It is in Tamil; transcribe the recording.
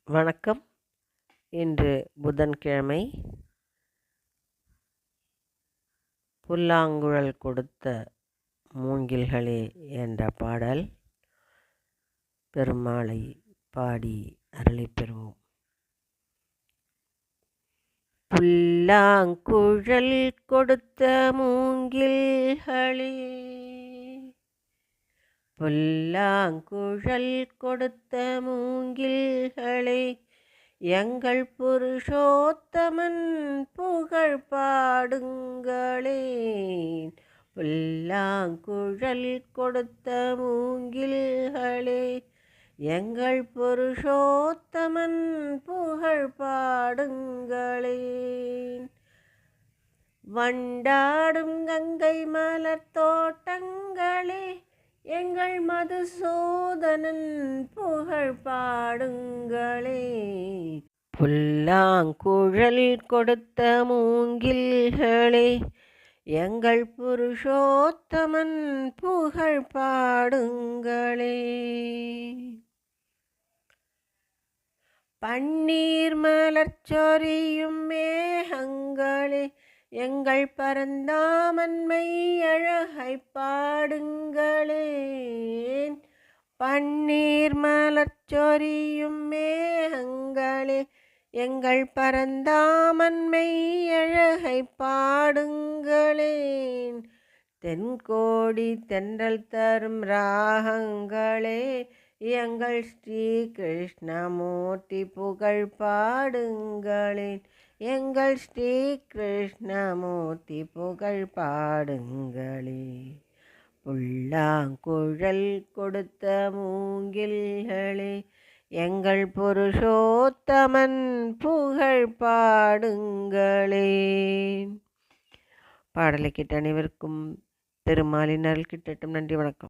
வணக்கம். இன்று புதன்கிழமை. புல்லாங்குழல் கொடுத்த மூங்கில்களே என்ற பாடல் பெருமாளை பாடி அருளி பெறுவோம். புல்லாங்குழல் கொடுத்த மூங்கில்களே, புல்லாங்குழல் கொடுத்த மூங்கில்களே, எங்கள் புருஷோத்தமன் புகழ் பாடுங்களேன். புல்லாங்குழல் கொடுத்த மூங்கில்களே, எங்கள் புருஷோத்தமன் புகழ் பாடுங்களேன். வண்டாடும் கங்கை மலர் தோட்டங்களே, எங்கள் மதுசூதனன் புகழ் பாடுங்களே. புல்லாங்குழல் கொடுத்த மூங்கில்களே, எங்கள் புருஷோத்தமன் புகழ் பாடுங்களே. பன்னீர் மலர் சொரியும் மேகங்களே, எங்கள் பரந்தாமன்மை அழகை பாடுங்களேன். பன்னீர் மலர் சொரியும் மேகங்களே, எங்கள் பரந்தாமன்மை அழகை பாடுங்களேன். தென்கோடி தென்றல் தரும் ராகங்களே, எங்கள் ஸ்ரீ கிருஷ்ணமூர்த்தி புகழ் பாடுங்களேன். எங்கள் ஸ்ரீ கிருஷ்ணமூர்த்தி புகழ் பாடுங்களே. புல்லாங்குழல் கொடுத்த மூங்கில்களே, எங்கள் புருஷோத்தமன் புகழ் பாடுங்களே. பாடலை கேட்ட அனைவருக்கும் பெருமாளின் அருள் கிட்டட்டும். நன்றி, வணக்கம்.